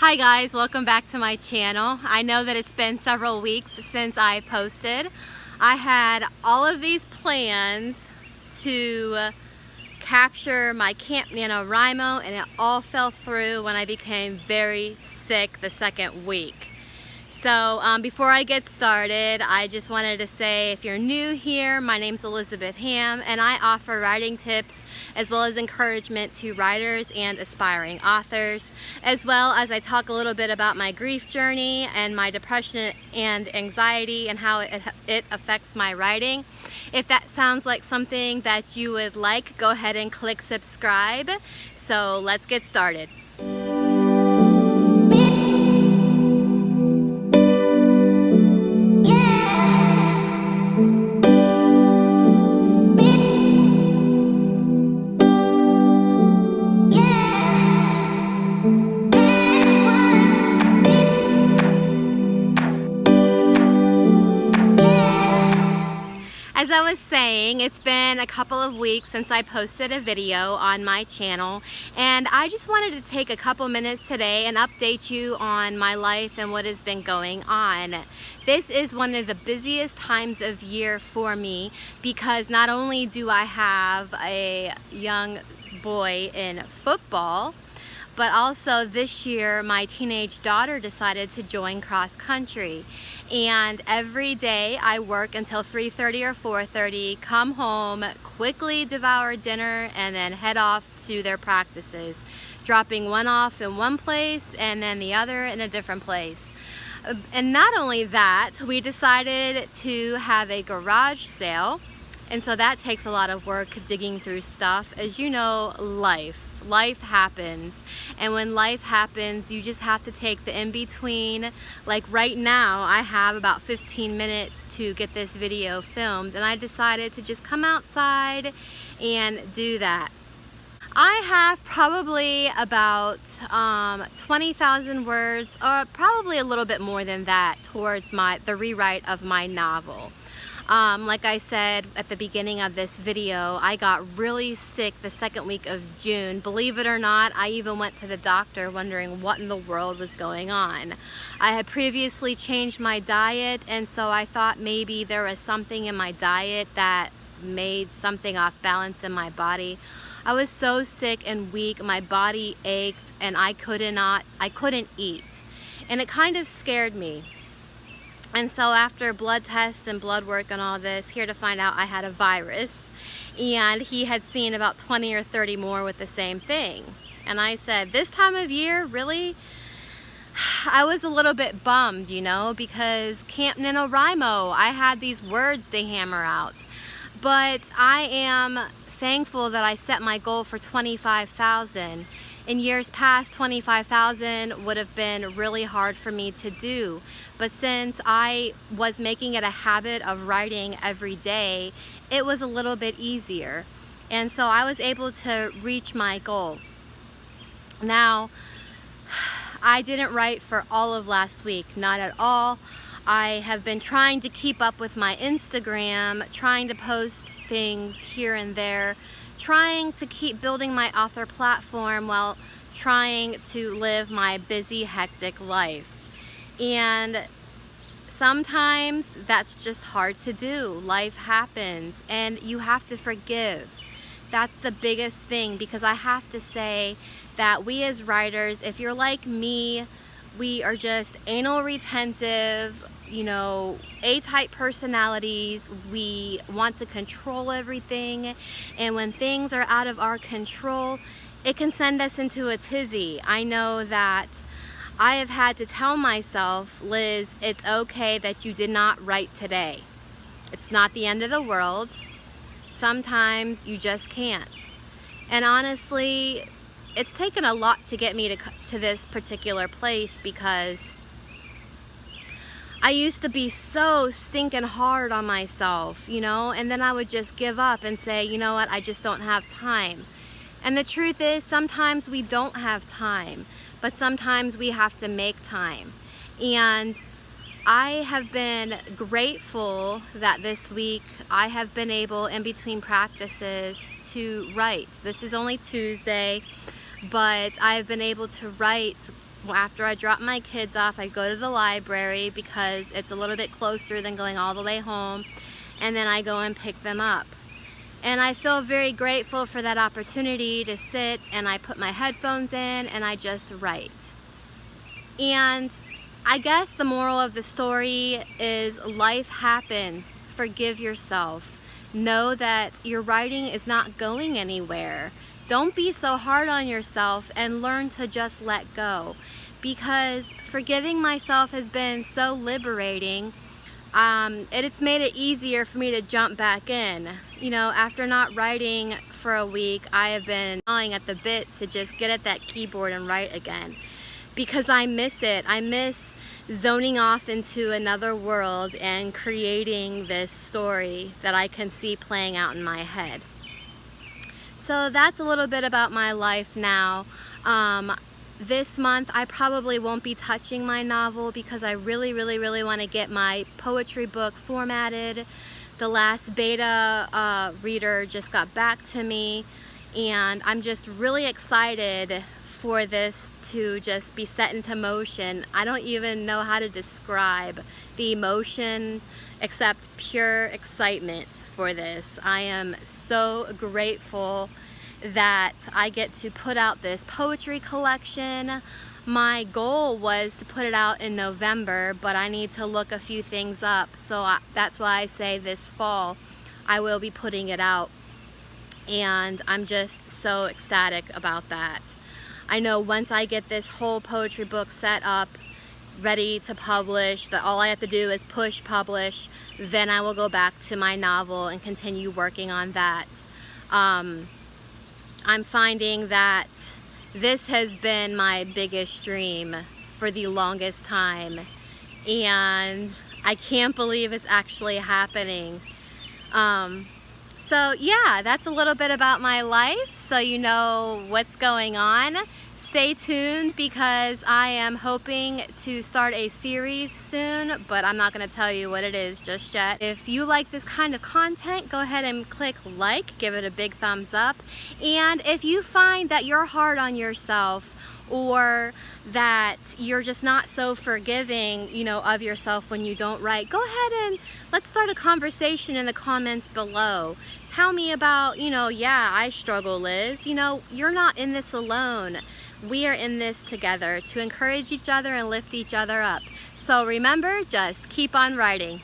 Hi guys, welcome back to my channel. I know that it's been several weeks since I posted. I had all of these plans to capture my Camp NaNoWriMo, and it all fell through when I became very sick the second week. So before I get started, I just wanted to say, if you're new here, my name's EAHamm, and I offer writing tips as well as encouragement to writers and aspiring authors, as well as I talk a little bit about my grief journey and my depression and anxiety and how it affects my writing. If that sounds like something that you would like, go ahead and click subscribe. So let's get started. As I was saying, it's been a couple of weeks since I posted a video on my channel, and I just wanted to take a couple minutes today and update you on my life and what has been going on. This is one of the busiest times of year for me because not only do I have a young boy in football, but also this year my teenage daughter decided to join cross country. And every day I work until 3:30 or 4:30, come home, quickly devour dinner, and then head off to their practices, dropping one off in one place and then the other in a different place. And not only that, we decided to have a garage sale, and so that takes a lot of work digging through stuff. As you know, life happens, and when life happens, you just have to take the in-between. Like right now, I have about 15 minutes to get this video filmed, and I decided to just come outside and do that. I have probably about 20,000 words, or probably a little bit more than that, towards the rewrite of my novel. Like I said at the beginning of this video, I got really sick the second week of June. Believe it or not, I even went to the doctor wondering what in the world was going on. I had previously changed my diet, and so I thought maybe there was something in my diet that made something off balance in my body. I was so sick and weak, my body ached, and I couldn't eat. And it kind of scared me. And so after blood tests and blood work and all this, here to find out I had a virus, and he had seen about 20 or 30 more with the same thing. And I said, this time of year, really? I was a little bit bummed, you know, because Camp NaNoWriMo, I had these words to hammer out. But I am thankful that I set my goal for 25,000. In years past, 25,000 would have been really hard for me to do. But since I was making it a habit of writing every day, it was a little bit easier. And so I was able to reach my goal. Now, I didn't write for all of last week, not at all. I have been trying to keep up with my Instagram, trying to post things here and there, trying to keep building my author platform while trying to live my busy, hectic life. And sometimes that's just hard to do. Life happens, and you have to forgive. That's the biggest thing, because I have to say that we as writers, if you're like me, we are just anal retentive, you know, A-type personalities. We want to control everything, and when things are out of our control, it can send us into a tizzy. I know that I have had to tell myself, Liz, it's okay that you did not write today. It's not the end of the world. Sometimes you just can't. And honestly, it's taken a lot to get me to this particular place, because I used to be so stinking hard on myself, you know, and then I would just give up and say, you know what, I just don't have time. And the truth is, sometimes we don't have time, but sometimes we have to make time. And I have been grateful that this week I have been able, in between practices, to write. This is only Tuesday, but I've been able to write after I drop my kids off, I go to the library because it's a little bit closer than going all the way home, and then I go and pick them up. And I feel very grateful for that opportunity to sit, and I put my headphones in and I just write. And I guess the moral of the story is life happens. Forgive yourself. Know that your writing is not going anywhere. Don't be so hard on yourself and learn to just let go. Because forgiving myself has been so liberating. It's made it easier for me to jump back in. You know, after not writing for a week, I have been gnawing at the bit to just get at that keyboard and write again. Because I miss it. I miss zoning off into another world and creating this story that I can see playing out in my head. So that's a little bit about my life now. This month I probably won't be touching my novel because I really want to get my poetry book formatted. The last beta reader just got back to me, and I'm just really excited for this to just be set into motion. I don't even know how to describe the emotion except pure excitement for this. I am so grateful that I get to put out this poetry collection. My goal was to put it out in November, but I need to look a few things up, so that's why I say this fall I will be putting it out, and I'm just so ecstatic about that. I know once I get this whole poetry book set up, ready to publish, that all I have to do is push publish, then I will go back to my novel and continue working on that. I'm finding that this has been my biggest dream for the longest time, and I can't believe it's actually happening. So yeah, that's a little bit about my life, so you know what's going on. Stay tuned because I am hoping to start a series soon, but I'm not going to tell you what it is just yet. If you like this kind of content, go ahead and click like, give it a big thumbs up. And if you find that you're hard on yourself, or that you're just not so forgiving, you know, of yourself when you don't write, go ahead and let's start a conversation in the comments below. Tell me about, you know, yeah, I struggle, Liz. You know, you're not in this alone. We are in this together to encourage each other and lift each other up. So remember, just keep on writing.